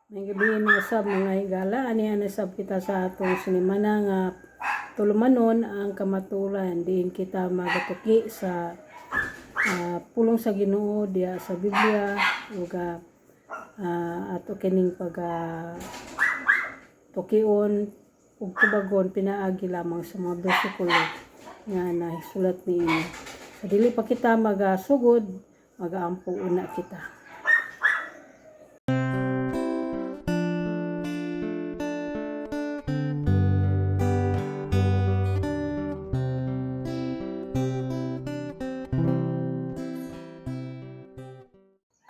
May gabi na sab mga higala, ani sab kita sa atong sinimana nga tulumanon ang kamaturan. Diin kita magatuki sa pulong sa Ginoo diya sa Biblia ug ato kining pag tukion ug tubagon pinaagi lamang sa mga bersikulo nga nahisulat niini. Sa dili pa kita magasugod, magaampo una kita.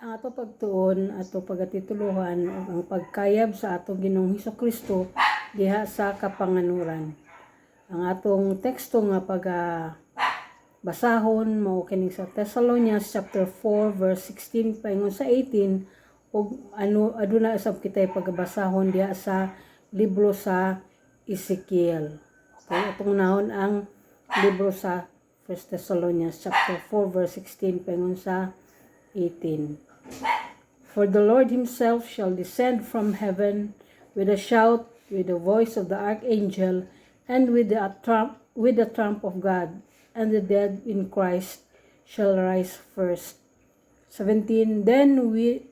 Ang ato pagtuon, ato pagatituluhan ug ang pagkayab sa atong Ginoong Hesukristo diha sa kapanganuran. Ang atong teksto nga basahon mao kini sa Thessalonians chapter 4 verse 16 paingon sa 18 ug aduna usab kitay pagbasahon diha sa libro sa Ezekiel. Okay, atong nahon ang libro sa 1 Thessalonians chapter 4 verse 16 paingon sa 18. For the Lord himself shall descend from heaven with a shout, with the voice of the archangel, and with the trump of God, and the dead in Christ shall rise first. 17. Then we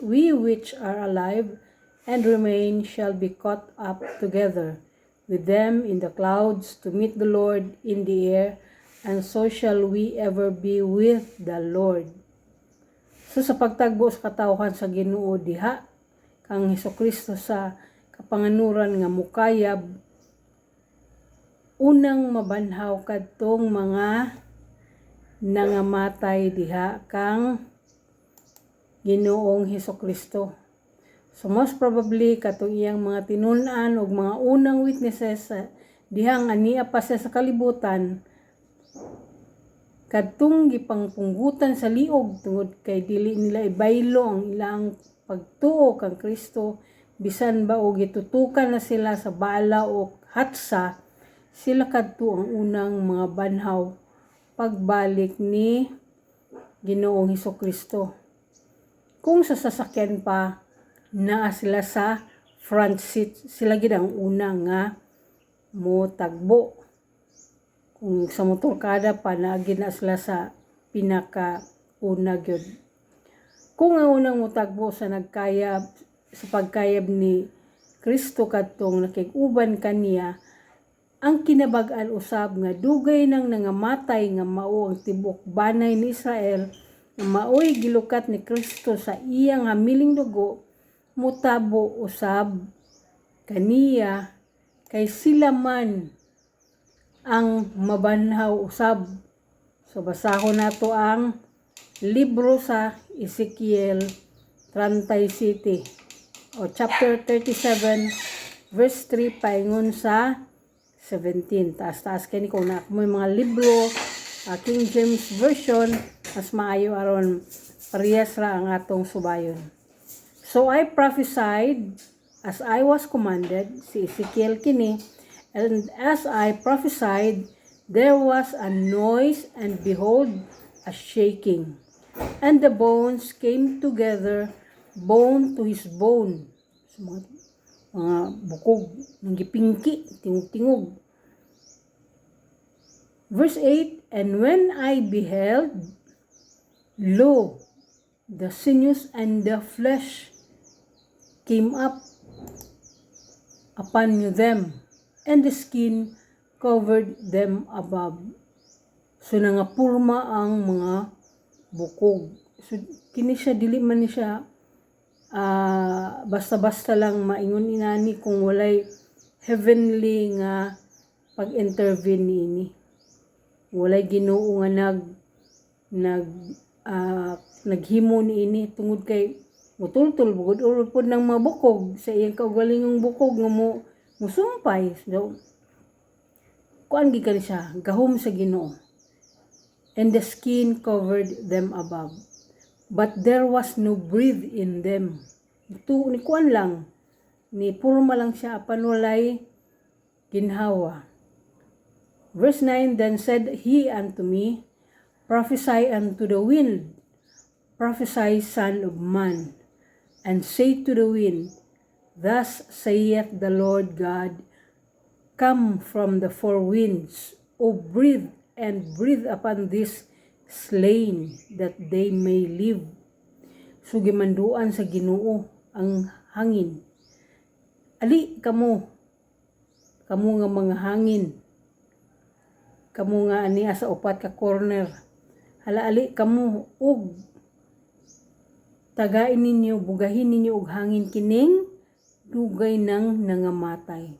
which are alive and remain shall be caught up together with them in the clouds to meet the Lord in the air, and so shall we ever be with the Lord. So sa pagtagbo sa katawhan sa Ginoo diha kang Hesukristo sa kapanganuran nga mukayab, unang mabanhaw kadtong mga nangamatay diha kang Ginoong Hesukristo. So most probably katong iyang mga tinun-an ug mga unang witnesses diha nga ania pa sa kalibutan, kadtong gipangpunggutan sa liog tungod kay dili nila ibaylo ang ilang pagtuo kang Kristo, bisan ba og gitutukan na sila sa bala o hatsa, sila kadto ang unang mga banhaw pagbalik ni Ginoong Hesukristo. Kung sa sasakyan pa naa sila sa front seat, sila gid ang una nga mo tagbo. Kung sa motorkada pa, naagin na sila sa pinaka-una gyud. Kung ang unang mutagbo sa pagkayab ni Kristo kadtong nakig-uban kaniya, ang kinabag-an usab nga dugay nang nangamatay nga mao ang tibok banay ni Israel, nga maoy gilukat ni Kristo sa iyang hamiling dugo, mutabo usab kaniya kay sila man ang mabanhaw usab. So basahon nato ang libro sa Ezekiel 37 o chapter 37 verse 3 paingon sa 17. Taas kini kung na may mga libro King James version, mas maayo aron parehas ra ang atong subayon. So I prophesied as I was commanded, si Ezekiel kini. And as I prophesied, there was a noise, and behold, a shaking. And the bones came together, bone to his bone. So, mga bukog, nanggipingki, tingog-tingog. Verse 8, and when I beheld, lo, the sinews and the flesh came up upon them, and the skin covered them above. So nangapurma ang mga bukog. So kini siya dili man ni siya basta-basta lang maingon inani kung walay heavenly nga pag-intervene niini. Walay Ginoo nga naghimo niini tungod kay mutultol bugod urod ng mga bukog sa iyang kaugalingong bukog nga musumpay. So, kuan gikan siya, gahom sa Ginoo. And the skin covered them above. But there was no breath in them. Ito, ni kuan lang. Ni purma lang siya, apan walay ginhawa. Verse 9, then said he unto me, prophesy unto the wind, prophesy, son of man, and say to the wind, Thus saith the Lord God, Come from the four winds, O breathe, and breathe upon this slain, that they may live. So gimanduan sa Ginoo ang hangin. Ali kamo nga mga hangin, kamo nga aniya sa upat ka corner. Hala ali kamo ug tagain ninyo, bugahin ninyo og hangin kining dugay nang nangamatay.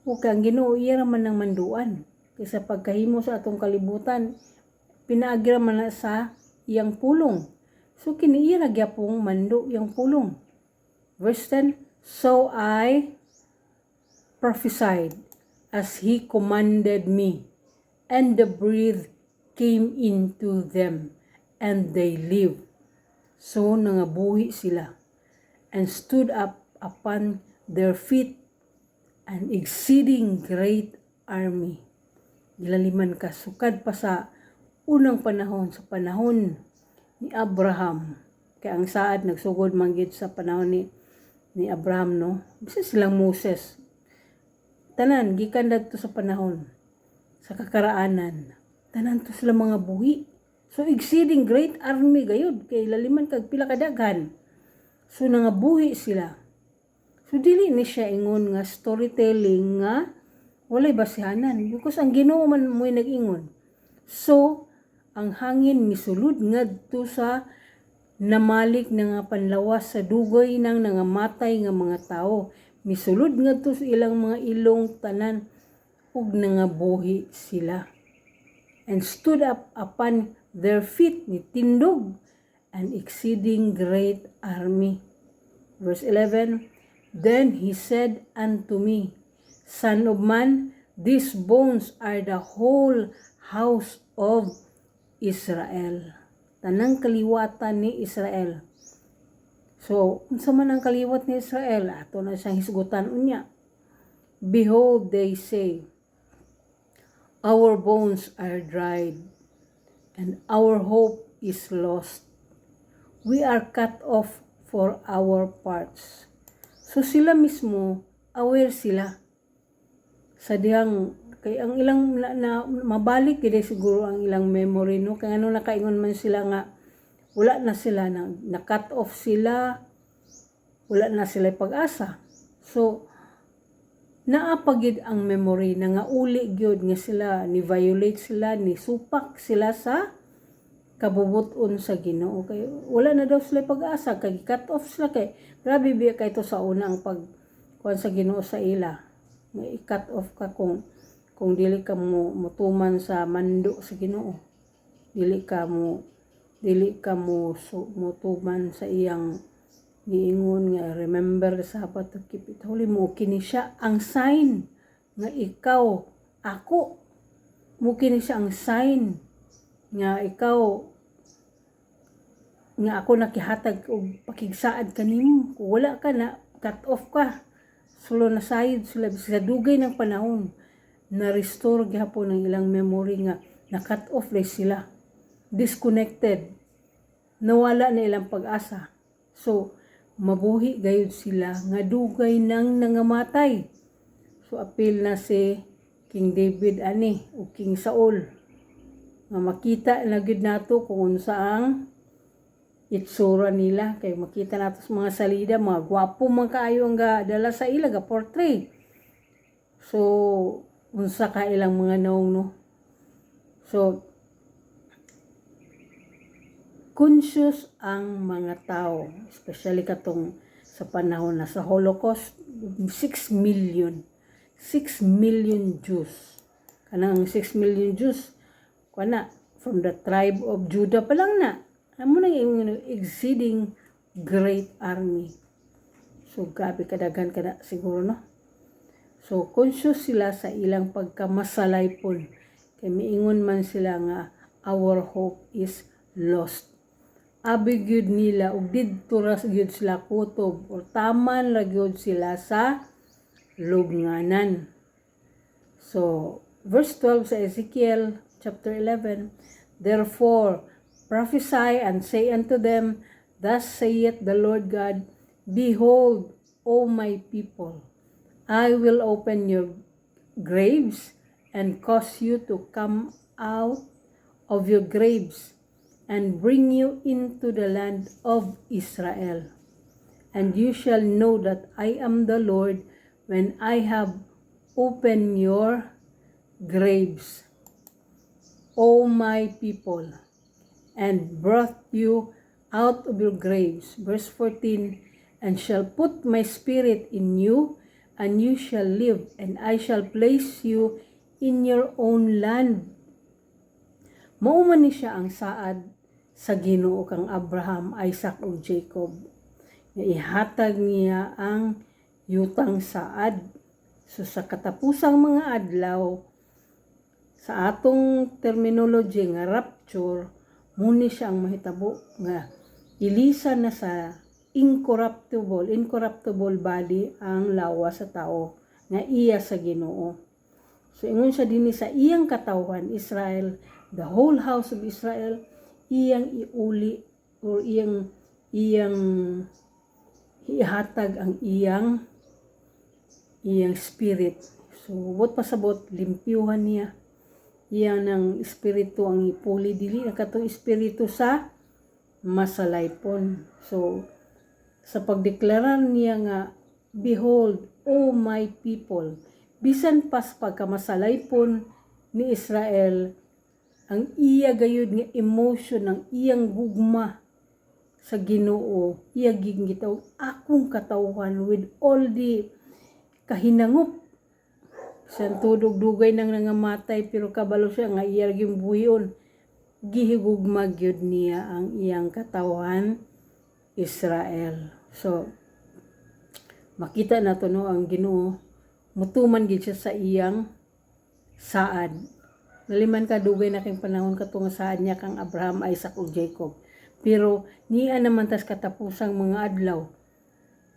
O kang Ginoo iya man ng manduan. Kaysa pagkahimo sa atong kalibutan, pinaagira man na sa iyang pulong. So kiniira gyapong mando iyang pulong. Verse 10, So I prophesied as he commanded me, and the breath came into them, and they lived. So nangabuhi sila, and stood up upon their feet, an exceeding great army. Gilaliman ka, sukad pa sa unang panahon, sa panahon ni Abraham. Kaya ang saad nagsugod manggid sa panahon ni Abraham, no? Bisa silang Moses. Tanan, gikan dito sa panahon, sa kakaraanan. Tanan to sila mga buhi. So exceeding great army gayud, kay laliman kag pila kadaghan. So nangabuhi sila. So dili ni siya ingon nga storytelling nga walay basihanan, because ang Ginoo man mo'y nag-ingon. So ang hangin misulod ngadto sa namalik na nga panlawas sa dugoy ng nangamatay nga mga tao. Misulod ngadto sa ilang mga ilong tanan ug nangabuhi sila. And stood up upon their feet, ni tindog an exceeding great army. Verse 11, Then he said unto me, Son of man, these bones are the whole house of Israel. Tanang kaliwatan ni Israel. So, unsa man ang kaliwat ni Israel? Ato na siyang hisgutan unya. Behold, they say, Our bones are dried, and our hope is lost. We are cut off for our parts. So sila mismo, aware sila sa dihang, kay ang ilang na mabalik gid siguro ang ilang memory, no? Kaya ano nakaingon man sila nga wala na sila, na cut off sila, wala na sila pag-asa. So naapagid ang memory na nga uli gyud nga sila ni violate sila, ni supak sila sa kabubuton sa Ginoo. Kay wala na daw sila pag-asa, kay cut off sila, kay grabe biya kay to sa una ang pagkuan sa Ginoo sa ila. Nga i-cut off ka kung dili ka mo mutuman sa mando sa Ginoo. Dili ka mo mutuman sa iyang giingon nga remember the Sabbath to keep it holy. Mo kini siya ang sign nga ikaw ako. Mo kini siya ang sign nga ikaw nga ako nakihatag og pakigsaad kanimo. Kung wala ka na cut off ka, sulo na sayod sila sa dugay ng panahon, na restore gyapon ang ilang memory nga na cut off ray sila, disconnected, nawala na ilang pag-asa. So mabuhi gayud sila nga dugay nang nangamatay. So apil na si King David ani o King Saul nga makita na gid nato kung unsa ang itsura nila, kay makita nato sa mga salida, mga gwapo man kaayo ang dala sa ila ga portrait. So unsa ka ilang mga naong, no? So conscious ang mga tao, especially katong sa panahon na sa Holocaust, 6 million Jews. Kanang 6 million Jews kana from the tribe of Judah pa lang na. Amo na yung exceeding great army. So grabe kadaghan kada siguro, no? So conscious sila sa ilang pagkamasalaypon. Kay miingon man sila nga our hope is lost. Abi gyud nila ug didto ra gyud sila kutob or taman ra gyud sila sa lubnganan. So verse 12 sa Ezekiel chapter 11, Therefore prophesy and say unto them, Thus saith the Lord God, Behold, O my people, I will open your graves and cause you to come out of your graves and bring you into the land of Israel. And you shall know that I am the Lord when I have opened your graves, O my people, and brought you out of your graves. Verse 14, and shall put my spirit in you, and you shall live, and I shall place you in your own land. Mao man ni siya ang saad sa Ginoo kang Abraham, Isaac ug Jacob. Nga ihatag niya ang yutang saad. So sa katapusang mga adlaw, sa atong terminology nga rapture, muni siya ang mahitabo nga ilisan na sa incorruptible body ang lawas sa tao nga iya sa Ginoo. So ingon siya dinhi sa iyang katawhan Israel, the whole house of Israel, iyang iuli or iyang ihatag ang iyang spirit. So bot pasabot limpyuhan niya. Iyang ng espiritu ang ipuli dili na katong espiritu sa masalaypon. So sa pagdeklarar niya nga, behold, O my people, bisan pas pagkamasalaypon ni Israel, ang iya gayud nga emotion, ang iyang gugma sa Ginoo, iya gigitaw akong katawhan with all the kahinangup. Siya tudog-dugay nang nangamatay pero kabalo siya nga iya gyud buyon. Gihigugma gyud niya ang iyang katawhan Israel. So makita nato no ang Ginoo mutuman gid siya sa iyang saad. Naliman ka dugay na kang panahon katong saad niya kang Abraham, Isaac ug Jacob. Pero niya naman tas katapusang mga adlaw.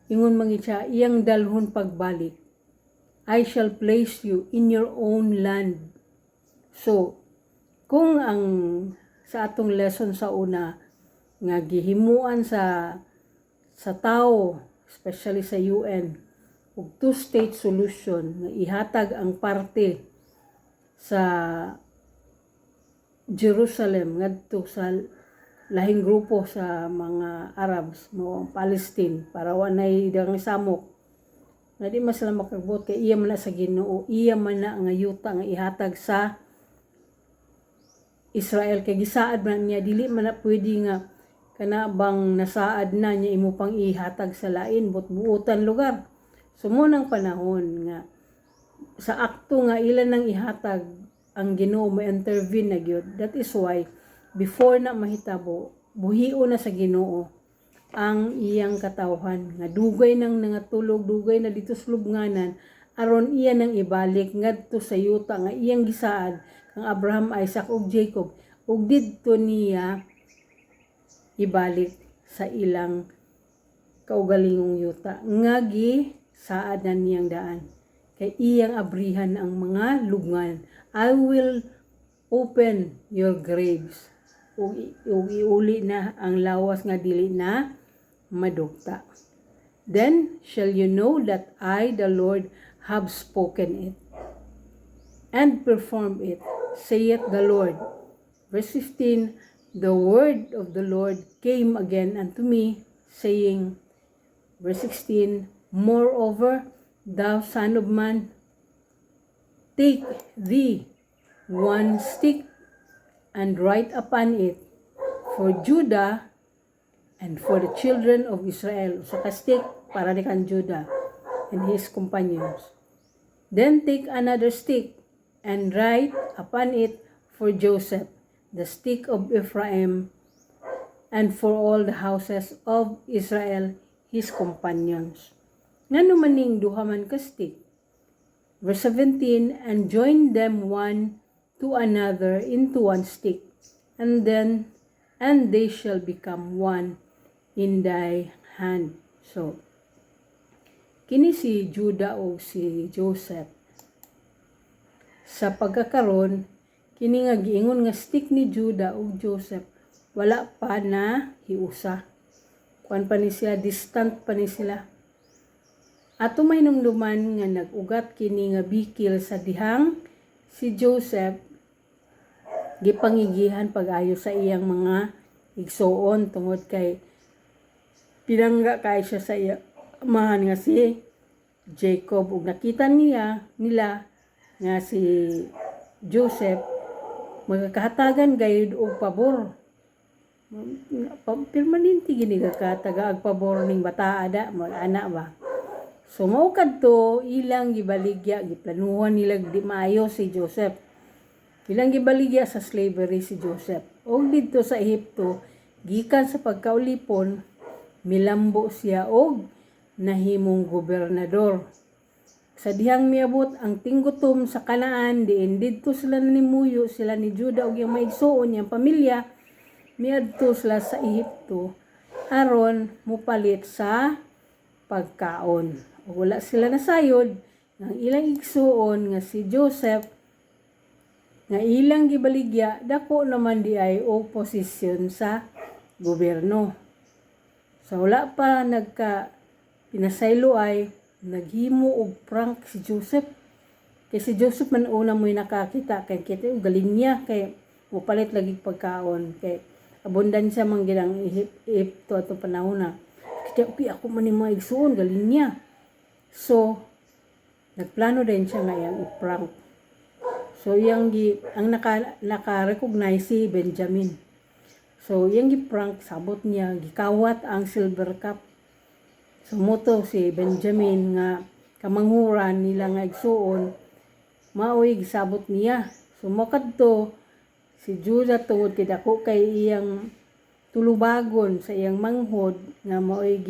Ingon mangit siya iyang dalhon pagbalik. I shall place you in your own land. So kung ang sa atong lesson sa una nga gihimuan sa tao, especially sa UN, ug two-state solution nga ihatag ang parte sa Jerusalem ngadto sa lahing grupo sa mga Arabs mo ang Palestine para wanay dang samok na di mas sila makagbuot kay iya man na sa Ginoo, iya man na nga yuta nga ihatag sa Israel kay gisaad man niya dili man na pwede nga kana bang nasaad na niya imo pang ihatag sa lain buot-buotan lugar. So mo nang panahon nga sa akto nga ilan nang ihatag ang Ginoo may intervene na gyud. That is why before na mahitabo buhio na sa Ginoo ang iyang katawhan nga dugay nang nangatulog, dugay na dito sa lubnganan aron iya nang ibalik ngadto sa yuta nga iyang gisaad kang Abraham, Isaac ug Jacob ug didto niya ibalik sa ilang kaugalingong yuta nga saad na niyang daan kay iyang abrihan ang mga lubngan. I will open your graves ug iuli na ang lawas nga dili na madugta. Then shall you know that I, the Lord, have spoken it and performed it, saith the Lord. Verse 15, the word of the Lord came again unto me, saying, verse 16, moreover, thou son of man, take thee one stick and write upon it for Judah and for the children of Israel. So kastik para ni kan Judah and his companions. Then take another stick and write upon it for Joseph, the stick of Ephraim, and for all the houses of Israel, his companions. Ngano maning duha man ka stick? Verse 17, and join them one to another into one stick, and they shall become one in thy hand. So, kini si Judah o si Joseph. Sa pagkakaroon, kini nga giingon nga stick ni Judah o Joseph, wala pa na hiusa. kuan pa ni sila, distant pa ni sila. Ato may numduman nga nag-ugat kini nga bikil sa dihang si Joseph gipangigihan pag-ayo sa iyang mga igsuon tungod kay pinangga kay siya sa iya amahan nga si Jacob, ug nakita nila nga si Joseph magkakahatagan gayud og pabor. Permanente gini kakataga ag pabor ning bata ada mag-ana ba. So mao kadto ilang gibaligya, giplanuhan nila di maayo si Joseph. Ilang gibaligya sa slavery si Joseph. Og didto sa Ehipto, gikan sa pagkaulipon, milambo siya og nahimong gobernador. Sa dihang miabot ang tinggutom sa Kanaan, diin didto sila nanimuyo, sila ni Juda og iyang maigsuon iyang pamilya, miadto sila sa Ehipto aron mupalit sa pagkaon. O wala sila nasayod ng ilang igsuon nga si Joseph nga ilang gibaligya, dako naman di ay o posisyon sa gobyerno. So wala pa pinasaylo ay naghimo og prank si Joseph. Kay si Joseph man una mo'y nakakita kay kita galing niya kay mupalit lagi pagkaon kay abundansya man ginang Ehipto ato panahon na. Kaya okay, ako man yung mga igsuon, galing niya. So, nagplano din siya nga yung i-prank. So, ang naka-recognize si Benjamin. So, yung i-prank, sabot niya, gikawat ang silver cup. So, moto si Benjamin nga kamanghuran nila nga igsuon, maoy gisabot niya. So, makadto, si Judah tungod kay dako kay iyang tulubagon sa iyang manghod nga maoy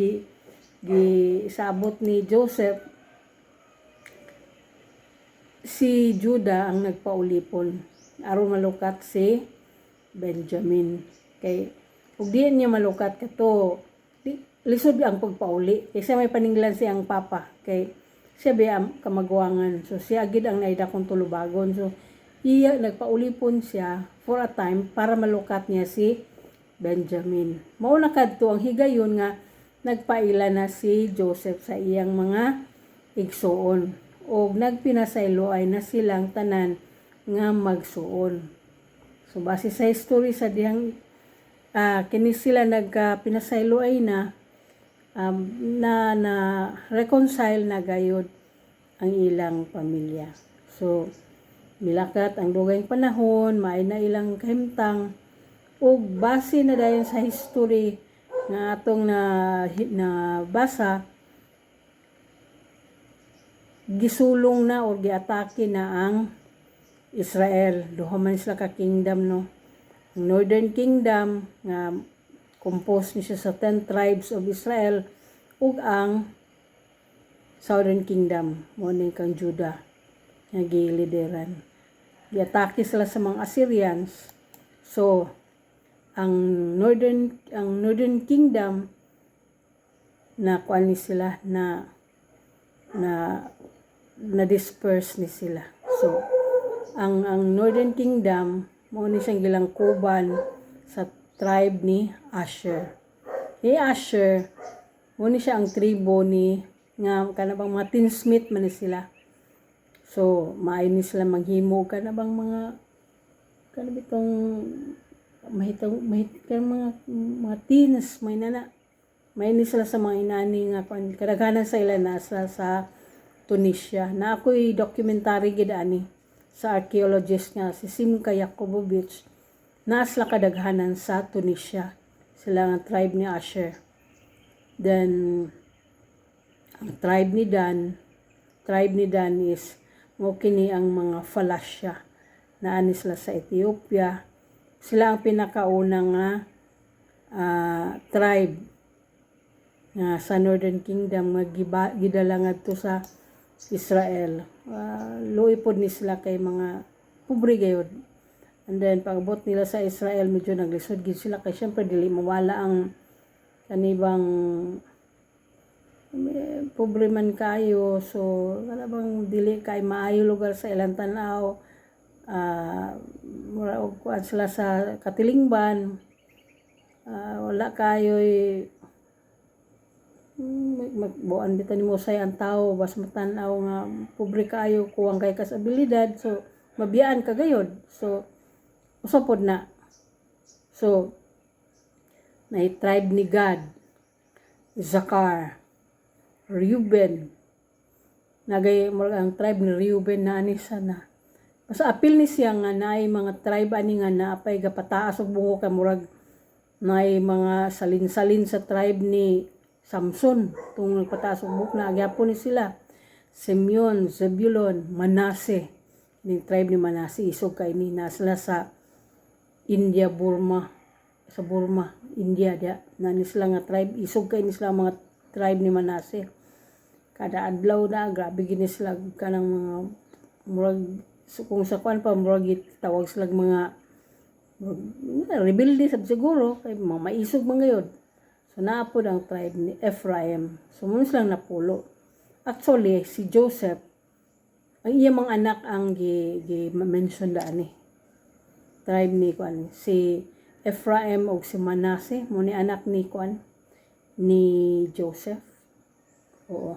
gisabot ni Joseph, si Judah ang nagpaulipon aron malukat si Benjamin. Kay ug diin niya malukat kato lisod ang pagpauli kay siya may paninglan siyang papa kay siya ba kamagwangan. So siya gid ang naida kong tulubagon. So iya nagpaulipon siya for a time para malukat niya si Benjamin. Mao na kadto ang higayon nga nagpaila na si Joseph sa iyang mga igsuon og nagpinasaylo ay na silang tanan nga magsuon. So base sa history sa dihang kini sila nagpinasaylo ay na reconcile na gayud ang ilang pamilya. So milakat ang dugayng panahon, maay na ilang kahimtang ug base na dayon sa history nga atong na basa, gisulong na o giatake na ang Israel. Duha man sila ka kingdom, no. Ang Northern Kingdom nga composed ni siya sa 10 tribes of Israel ug ang Southern Kingdom mo ni kang Judah nga gilideran. Giatake sila sa mga Assyrians. So ang Northern Kingdom na kuan ni sila na disperse ni sila. So ang Northern Kingdom mo ni siyang gilangkuban sa tribe ni Asher. Ni Asher mo ni siya ang tribo ni nga kanabang mga tinsmith man ni sila. So maayo ni sila maghimo kanabang mga kanabitong mahitang mga teens may ni sila sa mga inani nga kadaghanan sa ila nasa sa Tunisia. Na ako'y documentary gid ani sa archaeologist nga si Simka Yakubovich, nasla kadaghanan sa Tunisia sila nga tribe ni Asher. Then ang tribe ni Dan is mo kini ang mga Falasya na ani sila sa Ethiopia. Sila ang pinakaunang nga tribe nga sa Northern Kingdom nga gidala ngadto sa Israel. Luipod ni sila kay mga pobre gayud. And then pag-abot nila sa Israel medyo naglisod gid sila kay syempre dili mawala ang kanibang pobre man kayo. So kanabang dili kay maayo lugar sa ilang tan-aw. Mura og kuan sila sa katilingban. Wala kayo'y magbuan bitan nimo say ang tao bas matan-aw nga pobre kaayo kuwang kay kas abilidad, so mabiyaan ka gayod. So usapod na. So na tribe ni Gad, Zakar, Reuben, nagay ang tribe ni Reuben na ani sana. Basta apil ni siya nga naay mga tribe ani nga naapay gapataas og bungo kay murag naay mga salin-salin sa tribe ni Samson tung nagpataas og buhok na agyapon ni sila. Simeon, Zebulon, Manase. Ni tribe ni Manase isog kay ni nasla sa India, sa Burma, India dia. Na ni sila nga tribe isog kay ni sila mga tribe ni Manase. Kada adlaw na grabe gini sila kanang mga murag so, kung sa kuan pa murag tawag sila mga rebelde sab siguro kay mga maisog man gayud. So naapod ang tribe ni Ephraim. So mo silang napulo. Actually si Joseph ang iya mga anak ang gi-mention daan ni tribe ni kuan si Ephraim og si Manase mo ni anak ni kuan ni Joseph. Oo.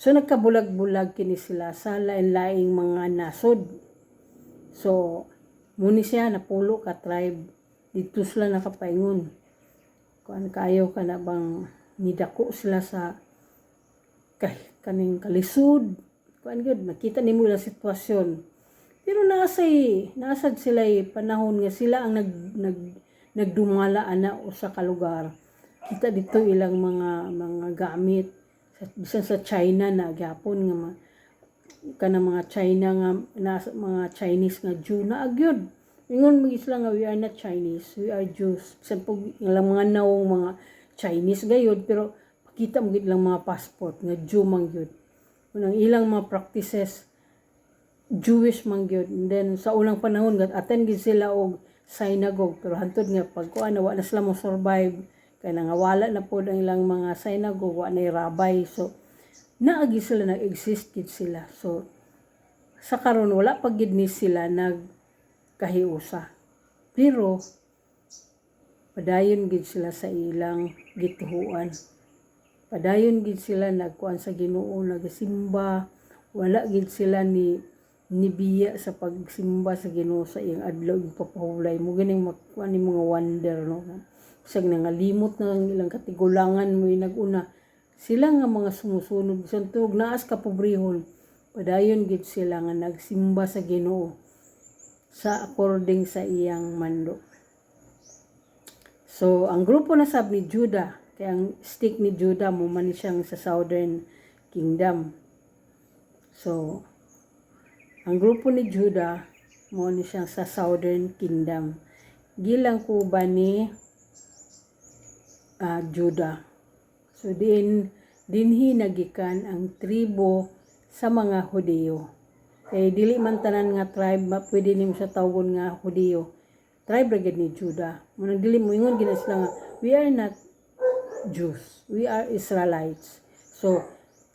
So nagkabulag-bulag kini sila sa lain-laing mga nasod. So muni siya napulo ka tribe dito sila nakapaingon. Kuan kayo kana bang nidako sila sa kaning kalisod. Kuan gyud nakita nimo la sitwasyon. Pero nasad sila panahon nga sila ang nagdumala ana usa ka lugar. Kita dito ilang mga gamit bisan sa China na gyapon nga kana mga China nga mga Chinese nga Jew na agyod. Ingon mga isla nga we are not Chinese, we are Jews. Bisan pag ilang mga nawong mga Chinese gayod pero pakita mo gid lang mga passport nga Jew man gyud. Unang ilang mga practices Jewish man gyud. And then sa ulang panahon attend gid sila og synagogue pero hantod nga pagkuan wa na sila mo survive kaya nangawala na po ang ilang mga synagogue, wa na rabay. So, naagi sila, nag-exist gid sila. So, sa karon wala pa gid ni sila nagkahiusa. Pero, padayon gid sila sa ilang gituhuan. Padayon gid sila nagkuan sa Ginoo, nagasimba. Wala gid sila nibiya sa pagsimba sa Ginoo sa iyang adlaw ipapahulay. Mo ganing makuan ni mga wonder, no? Isag nangalimot na ang ilang katigulangan mo naguna. Sila nga mga sumusunod bisan tuog naas ka pobrehon. Padayon gid sila nga nagsimba sa Ginoo sa according sa iyang mando. So ang grupo na sab ni Judah, kay ang stick ni Judah mo man siyang sa Southern Kingdom. So ang grupo ni Judah mo ni siyang sa Southern Kingdom. Gilang kuba ni Judah. So dinhi nagikan ang tribo sa mga Hudyo. Kay dili man tanan nga tribe pwede nimo sa tawgon nga Hudyo. Tribe ra gid ni Judah. Munang dili mo ingon gina sila nga we are not Jews. We are Israelites. So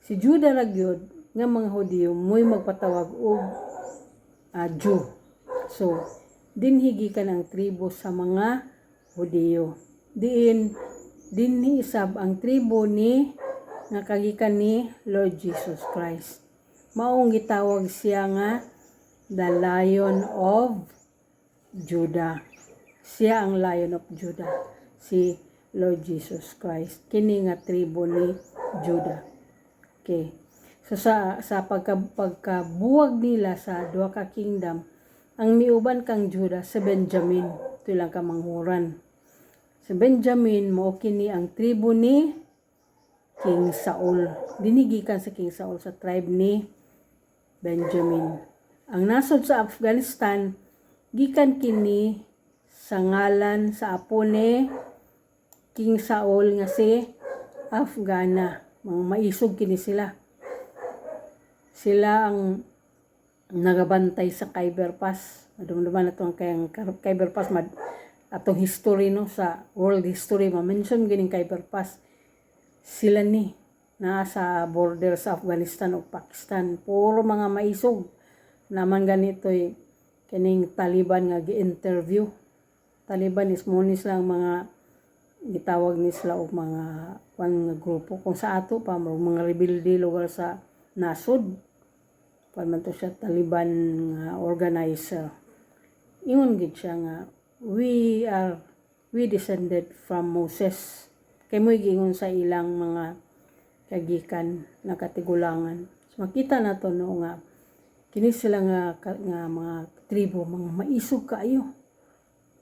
si Judah ra gyud nga mga Hudyo mo'y magpatawag og Jew. So dinhi gikan ang tribo sa mga Hudyo. Dinhi isab ang tribo ni nga kagikan ni Lord Jesus Christ. Maong gitawag siya nga the Lion of Judah. Siya ang Lion of Judah, si Lord Jesus Christ. Kini nga tribo ni Judah. Okay. So sa pagkabuwag nila sa duha ka kingdom, ang miuban kang Judah sa Benjamin, ito lang ka manghuran. Sa Benjamin, mo kini ang tribo ni King Saul. Dinigikan sa King Saul sa tribe ni Benjamin. Ang nasod sa Afghanistan, gikan kini sa ngalan sa apo ni King Saul nga si Afghana. Mga maisog kini sila. Sila ang nagabantay sa Khyber Pass. Madumduman na ito ang Khyber Pass. Atong history no sa world history ma-mention gining Khyber Pass. Sila ni nasa border sa Afghanistan o Pakistan. Puro mga maisog. Naman ganito kining Taliban nga gi-interview. Taliban is mo ni silang mga gitawag ni sila og mga kuan nga grupo kung sa ato pa mga rebelde lugar sa nasod kuan man to siya Taliban nga organizer. Ingon gid siya nga we descended from Moses. Kay mo giingon sa ilang mga kagikan na katigulangan. So, makita na to no nga kini sila nga mga tribo mga maisog kaayo.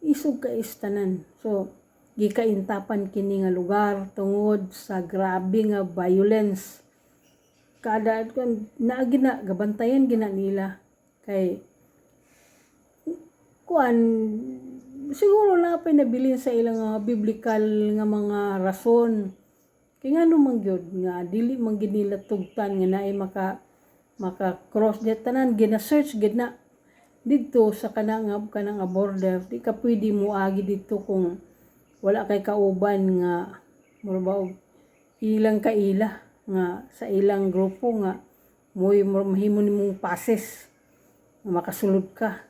Isog ka istanan. So gikaintapan kini nga lugar tungod sa grabe nga violence. Kada naagi na gabantayan gina nila kay kuan siguro na pa nabilin sa ilang mga biblical nga mga rason. Kay ngano man gyud nga dili man gid nila tugtan nga naay maka cross jet tanan gina-search gid na dito sa kanang border. Di ka pwede mo agi dito kung wala kay kauban nga murbaog ilang kaila nga sa ilang grupo nga mahimo nimong passes nga makasulod ka.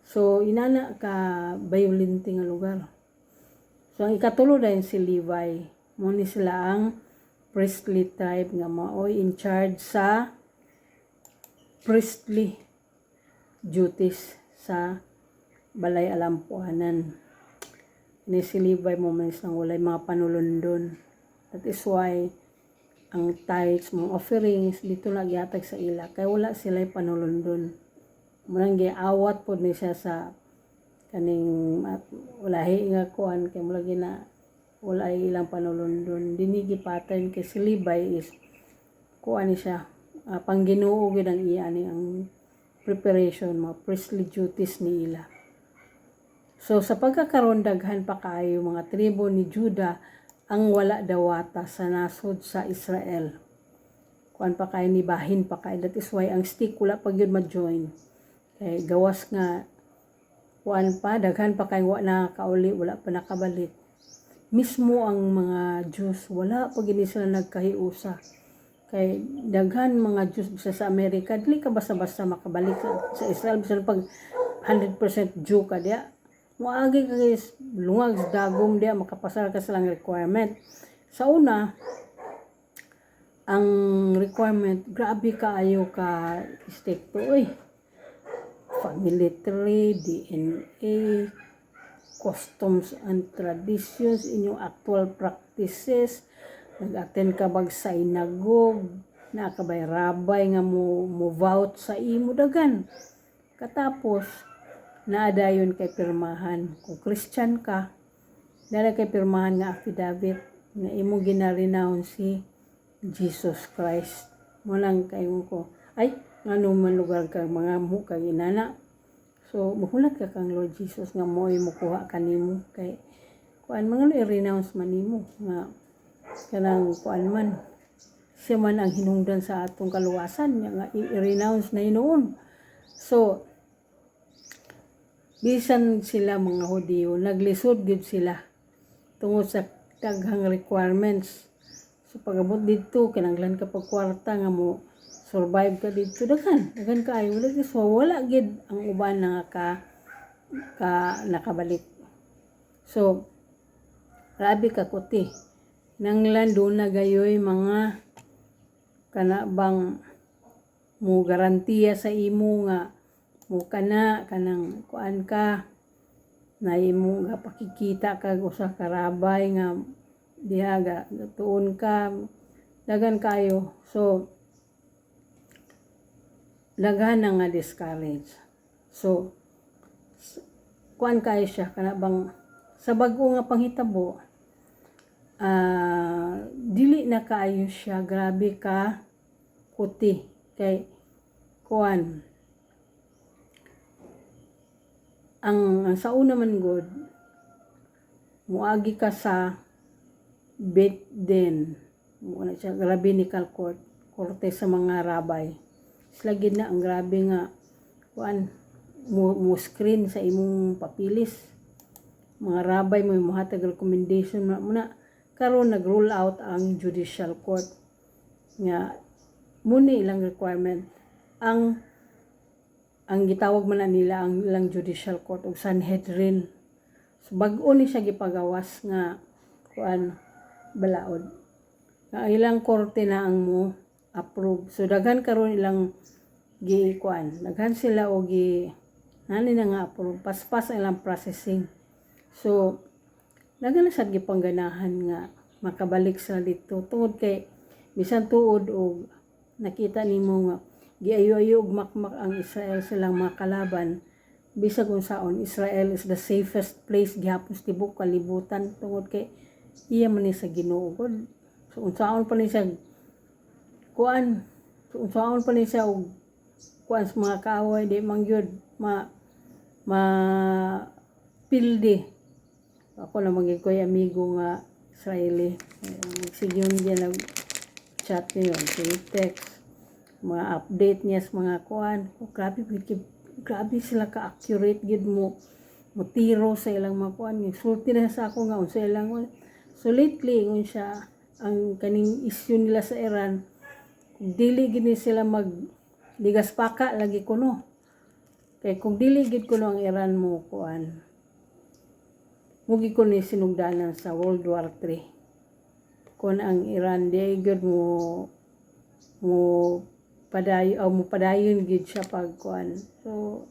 So inana ka violent nga lugar. So ang ikatulo dayon si Levi. Mo ni sila ang priestly tribe nga maoy in charge sa priestly duties sa balay alampuanan. Ni si Levi mo man isang walay mga panulundon. That is why ang tithes, mga offerings dito nagyatag sa ila kay wala sila'y panulundon. Munang giawat pod ni siya sa kaning walahi nga kuan kay mula gina wala ilang panulundon. Dinigi pattern kay si Levi is kuan ni siya pang Ginoo gid ang iya ni ang preparation mga priestly duties ni ila. So sa pagkakaroon daghan pa kaayo mga tribo ni Juda ang wala dawata sa nasod sa Israel. Kuan pa kay ni bahin pa kay, that is why ang stick wala pa gyud ma-join. Kay gawas nga kuan pa daghan pa kay wala kauli wala pa nakabalik. Mismo ang mga Jews wala pa gid sila nagkahiusa. Kay daghan mga Jews sa Amerika dili ka basta-basta makabalik sa Israel bisan pag 100% Jew ka diya. Moagi ka guys, lungag sa dagom diya, makapasar ka silang requirement. Sa una, ang requirement, grabe kaayo ka stricto. Family tree, DNA, customs and traditions, inyong actual practices, nag-attend ka bag sa synagogue, nakabay rabay nga mo vote sa imo dagan. Katapos, naadayon kay pirmahan. Kung Christian ka, dala kay pirmahan nga affidavit na imo ginarenounce si Jesus Christ. Mulang kayo ko, ay, ngano man lugar kang mga mo kang inana. So, mahulat ka kang Lord Jesus nga mo kuha kanimo kay kuan mga i-renounce man nimo nga kanang kuan man siya man ang hinungdan sa atong kaluwasan nga i-renounce na Hinoon. So, bisan sila mga Hudiyo, naglisod gid sila tungod sa daghang requirements. So pagabot dito, kinanglan ka pag kwarta nga mo survive ka dito, daghan kaayo. Wala gid ang uban nga ka nakabalik. So, grabe ka kuti. Nanglan doon na gayoy mga kanabang mo garantiya sa imo nga mo kanang kuan ka na imo nga pakikita kag usa ka rabay nga diha ga tuon ka dagan kayo. So daghan na nga discourage. So kuan kayo siya kanabang sa bag-o nga panghitabo dili na kaayo siya grabe ka kuti kay kuan ang sa una man god muagi ka sa Beit Din mo na siya rabbinical court korte sa mga rabay sila gid na ang grabe nga kuan mo screen sa imong papilis mga rabay mo mohatag recommendation muna karon nag-roll out ang judicial court nga muni ilang requirement ang gitawag man na nila ang ilang judicial court og Sanhedrin. So bag-o ni siya gipagawas nga kuan balaod. Ang ilang korte na ang mo approve. So daghan karon ilang giikuan. Daghan sila o nani na nga approve. Paspas ang ilang processing. So daghan na sad gipangganahan nga makabalik sila dito tungod kay bisan tuod og nakita nimo nga giayo-ayo og makmak ang Israel silang mga kalaban. Bisag unsaon, Israel is the safest place gihapon sa tibuok kalibutan tungod kay iya man ni sa Ginoo. So unsaon pa ni siya kuan, so unsaon pa ni siya og kuan sa mga kaaway di man gyud pildi. Ako na maging ko'y amigo nga Israeli. Magsigyon niya nag chat niyo, text, mga update niya sa mga kuan. Grabe sila ka-accurate gid mo tiro sa ilang mga kuan. Sulti na sa ako nga unsa ilang. So lately ngun siya ang kaning issue nila sa Iran, dili gini sila ligaspaka lagi kuno. Kay kung dili gid kuno ang Iran mo kuan, mugi ko ni sinugdanan sa World War III. Kung ang Iran di gud mo padayon gid siya pagkuan. So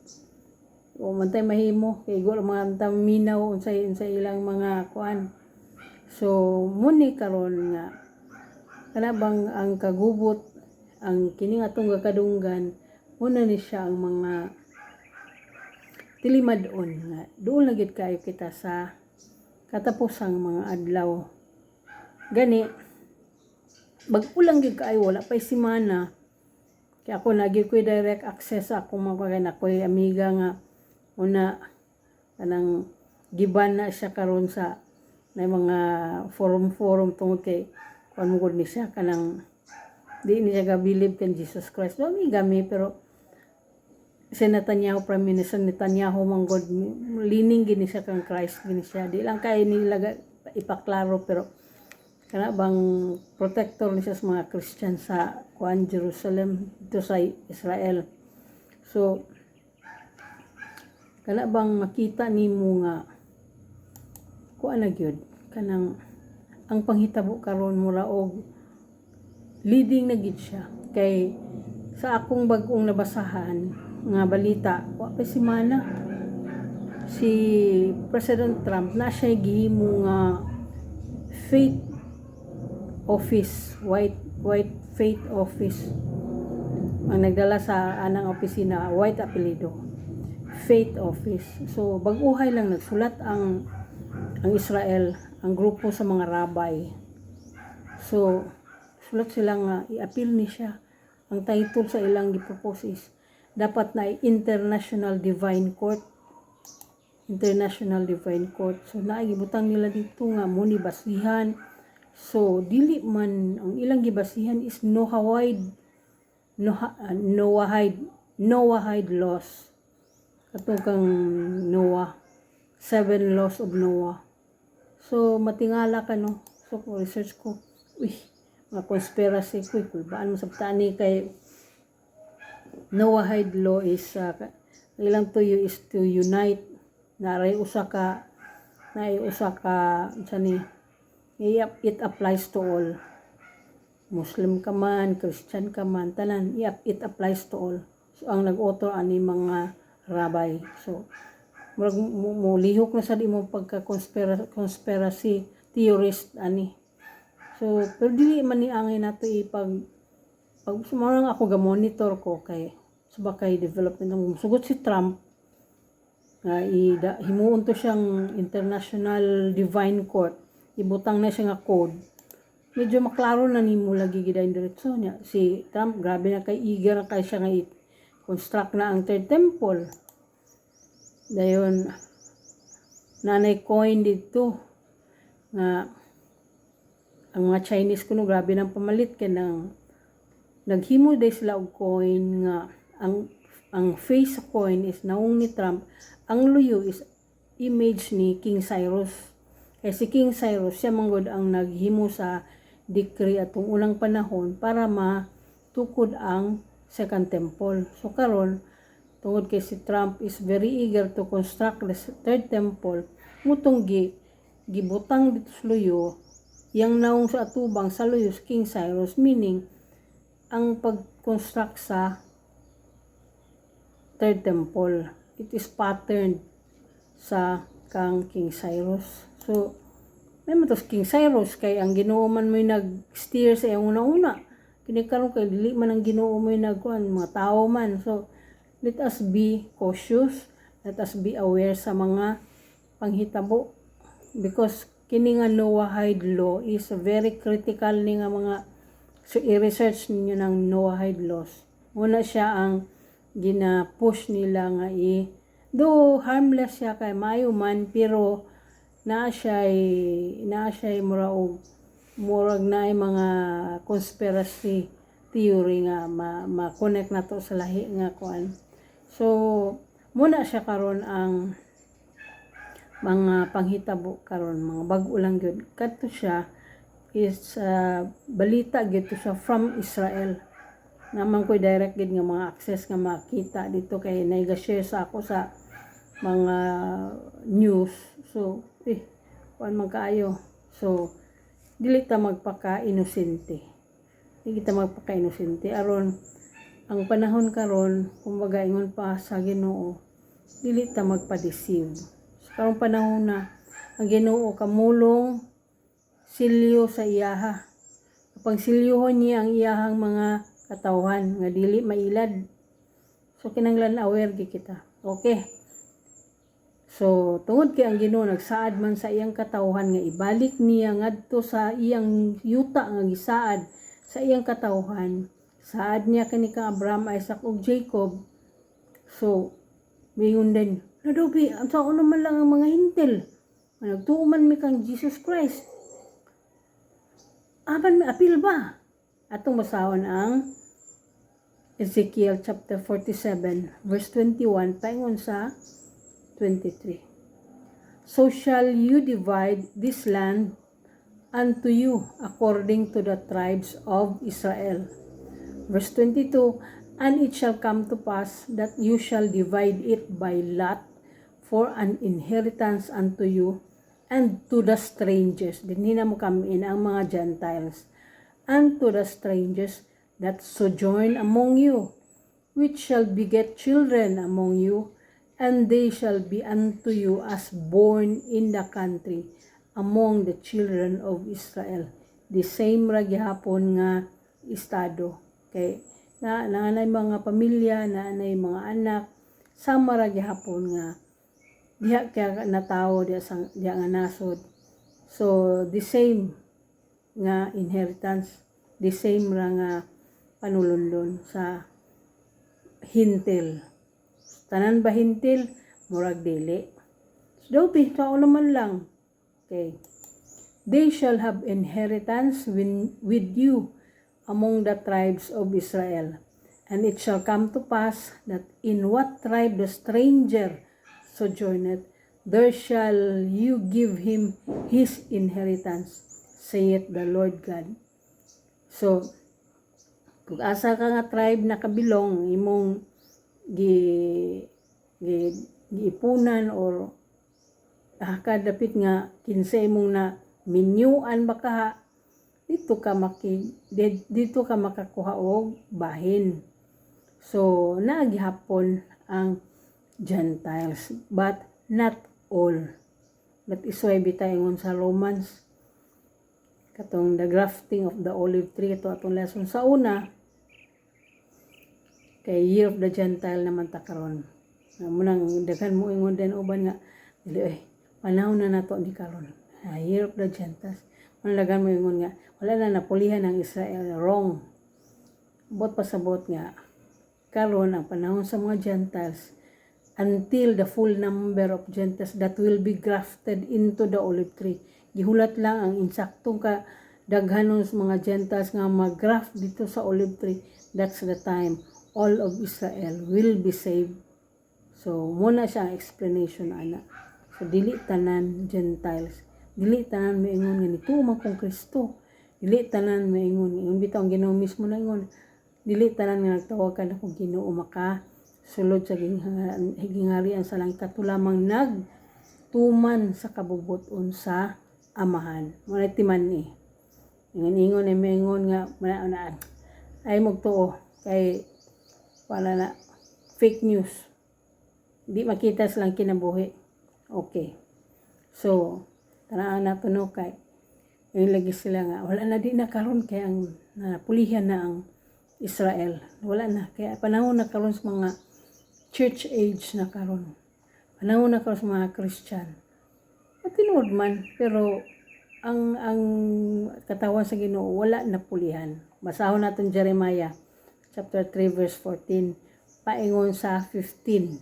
mantay mahimo kay go mga minaw unsay ilang mga kuan. So muni karon nga kana bang ang kagubot ang kini atong kadunggan una ni siya ang mga tilimadon nga doon na gid kayo kita sa katapusang mga adlaw. Gani bag-ulang gid kaayo wala pa semana. Kaya ako nagil ko direct access sa akong mga ako'y amiga nga una kanang giban na siya karon sa na mga forum tungod kay kuan mo gud ni siya kanang di niya ga-believe kan Jesus Christ. Amiga mi pero si Netanyahu, Prime Minister Netanyahu manggod lining gini siya kang Christ gini siya. Di lang kay nila ipaklaro pero kana bang protector ni siya sa mga Christian sa kuan Jerusalem dito sa Israel. So kana bang makita nimo nga kuan na gyud kanang ang panghitabo karon mura og leading na gid siya kay sa akong bag-ong nabasahan nga balita wa pa semana si President Trump na siya gihimo nga faith office, white faith office ang nagdala sa anang opisina, white apelido, faith office. So bag-uhay lang nagsulat ang Israel, ang grupo sa mga rabbi. So sulat sila nga i-appeal ni siya. Ang title sa ilang gipropose is dapat na International Divine Court. International Divine Court. So naigibutang nila dito nga muni basihan. So dili man ang ilang gibasihan is Noahide laws. Katong kang Noah, 7 laws of Noah. So matingala ka no. So research ko, mga conspiracy ko, baan mo sabtani kay Noahide law is ilang tuyo is to unite naray usa ka sani it applies to all. Muslim ka man, Christian ka man, tanan it applies to all. So ang nag-author ani mga rabbi. So mo lihok na sa di mo pagka conspiracy theorist ani. So pero dili man ni angay nato pag sumarang ako ga-monitor ko kay subakay development ng sugot si Trump nga himuon to siyang International Divine Court, ibutang na siya nga code. Medyo maklaro na nimo lagi gid ang diretso niya. Si Trump grabe na kay eager na kay siya nga construct na ang third temple. Dayon nanay coin dito nga ang mga Chinese kuno grabe nang pamalit kay nang naghimo day sila og coin nga ang face sa coin is naong ni Trump, ang luyo is image ni King Cyrus. Kay si King Cyrus siya manggod ang naghimo sa decree atong unang panahon para matukod ang second temple. So karon tungod kay si Trump is very eager to construct the third temple, mutong gibutang dito sa luyo yang naong sa atubang sa luyos King Cyrus, meaning ang pag-construct sa Third Temple, it is patterned sa kang King Cyrus. So may matos King Cyrus kay ang Ginoo man mo'y nag-steer sa iyang una-una. Kini karon kay dili man ang Ginoo mo'y nagkuan, mga tao man. So let us be cautious, let us be aware sa mga panghitabo, because kini nga Noahide law is very critical ni nga mga, so i-research ninyo ng Noahide laws. Una siya ang gina-push nila nga though harmless siya kay maayo man, pero na siya murag na mga conspiracy theory nga ma-connect na to sa lahi nga kuan. So muna siya karon ang mga panghitabo karon, mga bag-o lang gyud. Kadto siya is balita gyud to siya from Israel. Naman ko direct gid nga mga access nga makita dito kay naiga-share sa ako sa mga news. So kuan man kaayo. So dili ta magpaka-inosente. Dili ta magpaka-inosente aron ang panahon karon, kumbaga ingon pa sa Ginoo, dili ta magpa-deceive. So karong panahon na ang Ginoo kamulong silyo sa iyaha. Kapag silyuhon niya ang iyahang mga katawhan nga dili mailad. So kinahanglan aware gi kita. Okay. So tungod kay ang Ginoo nagsaad man sa iyang katawhan nga ibalik niya ngadto sa iyang yuta nga gisaad sa iyang katawhan. Saad niya kani kang Abraham, Isaac ug Jacob. So mingon din, "Nadobi, ang sao naman lang ang mga hintil. Nagtuo man mi kang Jesus Christ. Aban mi apil ba?" Atong basahon ang Ezekiel chapter 47 verse 21 paingon sa 23. "So shall you divide this land unto you according to the tribes of Israel." Verse 22, "And it shall come to pass that you shall divide it by lot for an inheritance unto you and to the strangers." Dinhi na mo kamiin ang mga Gentiles. "And to the strangers that sojourn among you, which shall beget children among you, and they shall be unto you as born in the country among the children of Israel." The same ra gihapon nga estado. Kay naanay mga pamilya, naanay mga anak, sama ra gihapon nga diha kaya natawo diha nga nasod. So the same nga inheritance, the same ra nga panulundon sa hintil. Tanan ba hintil? Murag dili. So daw tao naman lang. Okay. "They shall have inheritance with you among the tribes of Israel. And it shall come to pass that in what tribe the stranger sojourneth, there shall you give him his inheritance, saith the Lord God." So kung asa ka nga tribe na kabilong imong giipunan or kadapit nga kinsa imong na minyuan baka dito ka makakuha og bahin. So naagihapon ang Gentiles, but not all. But isway bitay ingon sa Romans katong the grafting of the olive tree, ito atong lesson sa una kay year of the Gentile naman ta karon. Munang daghan mo ingon din uban nga dili panahon na nato ni karon. Year of the Gentiles. Manlagan mo ingon nga wala na napulihan ang Israel. Wrong. Bot pasabot nga karon ang panahon sa mga Gentiles until the full number of Gentiles that will be grafted into the olive tree. Gihulat lang ang insaktong daghanon sa mga Gentiles nga mag-graft dito sa olive tree. That's the time all of Israel will be saved. So muna siya ang explanation ana. So dili tanan Gentiles, dili tanan maingon nga nituo kung Kristo, dili tanan maingon ingon bitaw ang Ginoo mismo na ingon, dili tanan nga nagtawag ka na kung Ginoo maka sulod sa higingarian sa langit kato lamang nagtuman sa kabubuton sa Amahan. Muna timan ni. Ingon-ingon ay maingon nga ay magtuo kay wala na fake news. Di makita silang kinabuhi. Okay. So, tanaan na no kay yung lagi sila nga wala na di na karon kay ang napulihan na ang Israel. Wala na kaya panahon na karon sa mga church age na karon. Panahon na karon sa mga Christian. Matinuod man pero ang katawan sa Ginoo wala na pulihan. Basahon naton Jeremiah chapter 3 verse 14 paingon sa 15.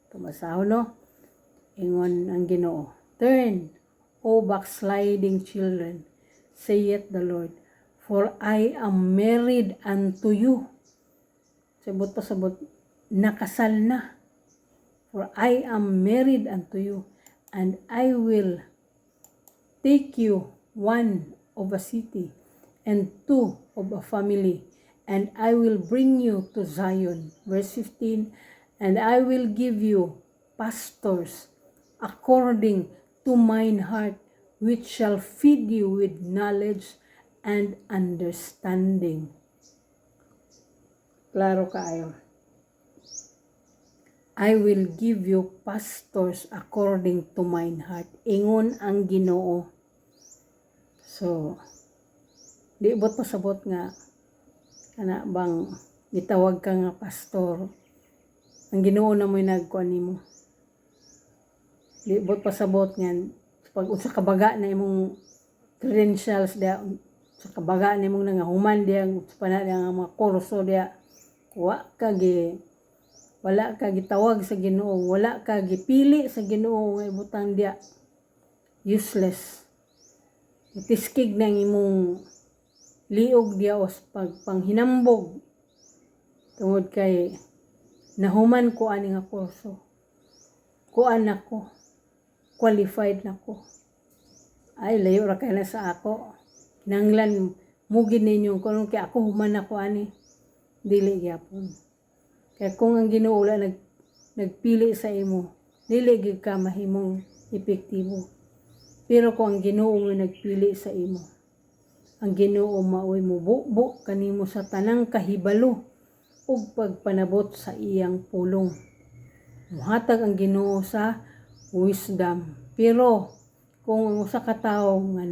Tumasahon no. Ingon ang Ginoo. Turn, O backsliding children, saith the Lord, for I am married unto you. Sabot pa sabot, nakasal na. For I am married unto you, and I will take you one of a city, and two of a family, and I will bring you to Zion. Verse 15, and I will give you pastors according to mine heart, which shall feed you with knowledge and understanding. Klaro kaayo. I will give you pastors according to mine heart. Ingon ang Ginoo. So, di bot pasabot nga kana bang gitawag ka nga pastor. Ang Ginoo na mo'y nagkuan nimo. Di bot pasabot nga pag unsa kabaga na imong credentials dia sa kabaga na imong nangahuman dia sa pana nga mga kurso dia wala ka gitawag sa Ginoo, wala ka gipili sa Ginoo nga ibutang dia. Useless. Itiskig na imong liog dia os pagpanghinambog. Tungod kay nahuman ko ani nga kurso. Kuan ako. Qualified na ko. Ay, layo ra kay na sa ako. Nanglan mugin ninyo kung kay ako human ako ani. Dili gyapon. Kaya kung ang Ginoo wala nagpili sa imo, dili gyud ka mahimong epektibo. Pero kung ang Ginoo mo nagpili sa imo, ang Ginoo maoy mo bubo kanimo sa tanang kahibalo ug pagpanabot sa iyang pulong. Muhatag ang Ginoo sa wisdom. Pero kung ang usa ka tawo nga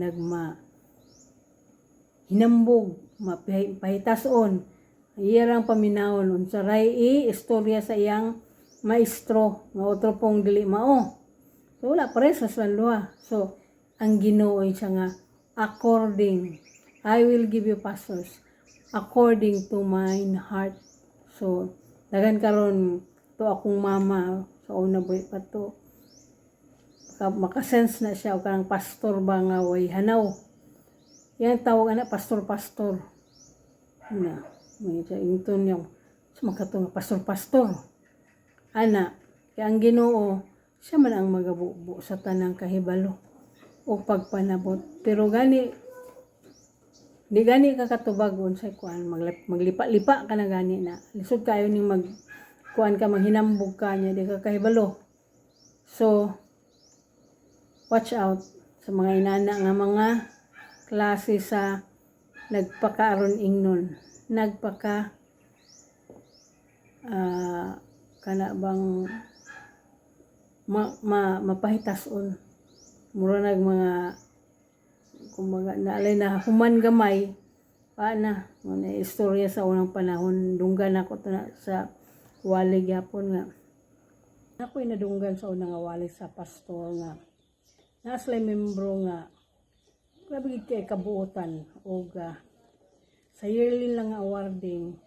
hinambog, mapahitason, iyarang paminawon unsa ray istorya sa iyang maestro nga otro pong dili mao. So wala pares sa luha. So ang Ginoo siya nga according, I will give you pastors according to mine heart. So dagan karon to akong mama sa una boy pa to makasense na siya o kanang pastor ba nga way hanaw. Yan tawag na pastor na may inton yung makatong pastor ana kay ang Ginoo siya man ang magabubo sa tanang kahibalo o pagpanabot. Pero di gani ka katubag unsay kuan maglipa-lipa ka na gani na lisod kayo ning kuan ka maghinambog ka nya di ka kahibalo. So watch out sa mga inana nga mga klase sa nagpakaaron ingnon, kana bang mapahitason mura nag mga kumbaga naalay na human gamay paana na istorya sa unang panahon. Dunggan ako sa wali gyapon nga ako'y nadunggan sa unang wali sa pastor nga naslay membro nga grabe kay kabuotan og sa yearly lang nga awarding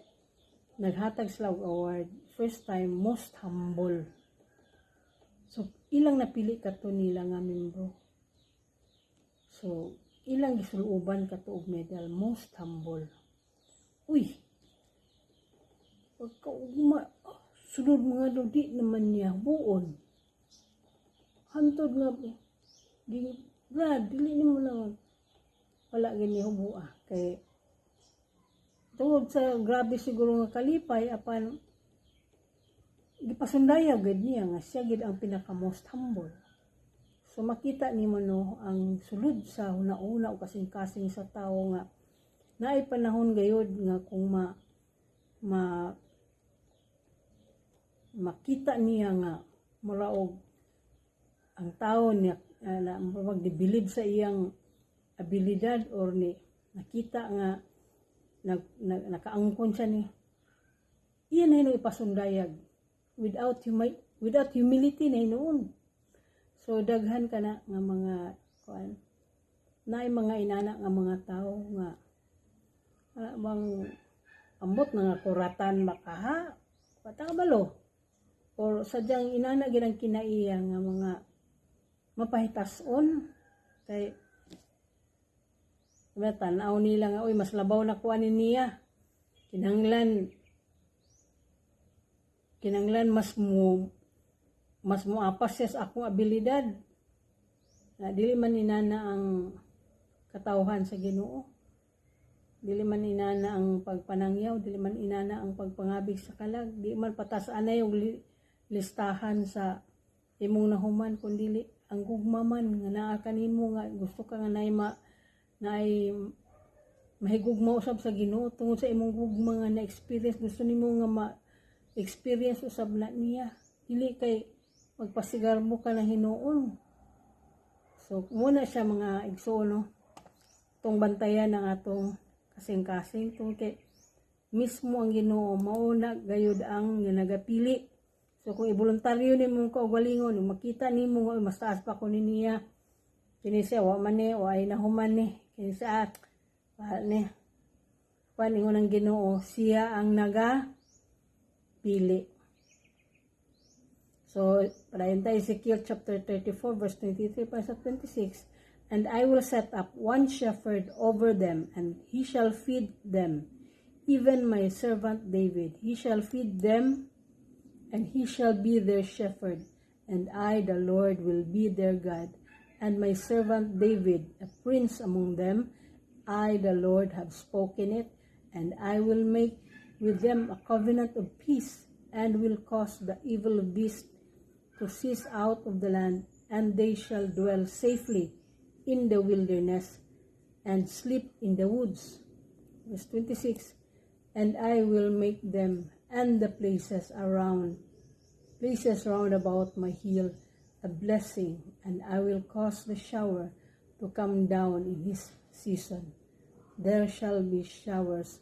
naghatag sila og award first time most humble. So ilang napili kato nila nga membro. So ilang gisuluban kato og medal most humble. Uy, pagkaugma sunod mga di naman niya buon. Hantod nga Brad, dili nimo lang wala gini hubua kay tungod sa grabe siguro nga kalipay apan gipasundaya gid niya nga siya gid ang pinaka most humble. So makita nimo no ang sulod sa una-una o kasing-kasing sa tao nga naay panahon gayud nga kung makita niya nga muraog ang tao niya na magdibilib sa iyang abilidad or ni nakita nga nakaangkon siya ni iyan ay ipasundayag without humility na noon. So daghan ka na nga mga kuan naay mga inana nga mga tao nga bang ambot nga kuratan makaha patabalo or sadyang inana ginang kinaiya nga mga mapahitason kay tanaw nila nga oy mas labaw na kuan niya kinahanglan mas moapas siya sa akong abilidad na dili man inana ang katawhan sa Ginoo, dili man inana ang pagpanangyaw, dili man inana ang pagpangabig sa kalag, di man patas anay yung listahan sa imong nahuman kundi ang gugma man nga naa kanimo nga gusto ka nga naay mahigugma usab sa Ginoo tungod sa imong gugma nga na experience gusto nimo nga experience usab na niya dili kay magpasigarbo ka na hinuon. So muna siya mga igsoon no tong bantayan ng atong kasing-kasing tungod kay mismo ang Ginoo mauna gayud ang nagapili. So kung iboluntaryo nimo kaugalingon makita nimo nga mas taas pa ko niya kini siya wa man ni o ay nahuman ni kini siya ni paningon ng Ginoo siya ang nagapili. So padayon tayo Ezekiel chapter 34 verse 23 pa sa 26. And I will set up one shepherd over them, and he shall feed them, even my servant David. He shall feed them, and he shall be their shepherd, and I, the Lord, will be their God. And my servant David, a prince among them, I, the Lord, have spoken it, and I will make with them a covenant of peace, and will cause the evil beast to cease out of the land, and they shall dwell safely in the wilderness, and sleep in the woods. Verse 26, and I will make them and the places round about my hill a blessing, and I will cause the shower to come down in his season. There shall be showers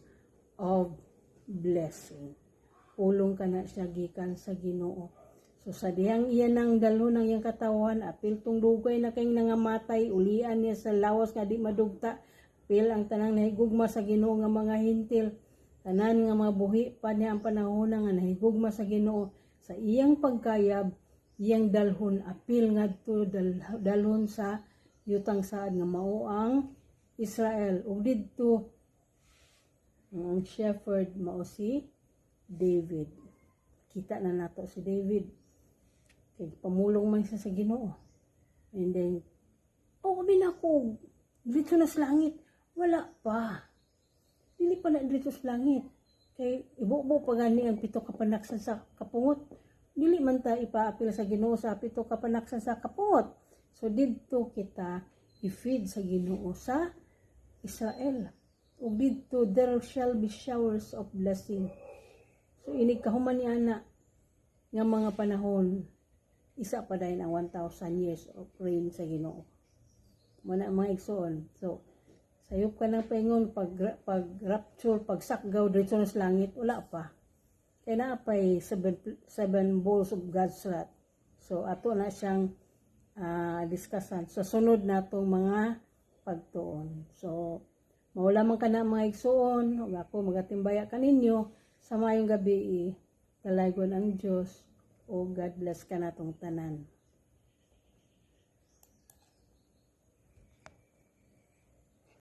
of blessing. Ulong ka na siya gikan sa Ginoo. So sa dihang iyan ang dalo ng iyang katawan, apil tong dugay na kayong nangamatay, ulian niya sa lawas nga di madugta, apil ang tanang nahigugma sa Ginoo nga mga hintil, tanan nga mabuhi pa niya ang panahon nga nahigugma sa Ginoo, sa iyang pagkayab, iyang dalhon, apil nga to dalhon sa yutang saad nga mao ang Israel. Ug didto ang shepherd mao si David. Kita na nato si David. Kay pamulong man siya sa Ginoo. And then, abi na ko, dito na sa langit. Wala pa. Dili pa na dito sa langit. Kay ibubo pa gani ang pito kapanaksan sa kapungot. Dili man ta ipaapil sa Ginoo sa pito kapanaksan sa kapungot. So didto kita i-feed sa Ginoo sa Israel. Ug didto there shall be showers of blessing. So inig kahuman ni ana nga mga panahon isa pa dahil ang 1,000 years of reign sa Ginoo. Muna mga igsoon. So, sayop ka ng paingon, pag rapture, pag sakgaw dito sa langit, wala pa. Kaya na pa'y seven bowls of God's wrath. So, ato na siyang discussion. Sa sunod na itong mga pagtuon. So, maulaman ka na mga igsoon, huwag ako magatimbaya ka ninyo, sa mayong gabi, talaygon ang Diyos, o God bless ka na itong tanan.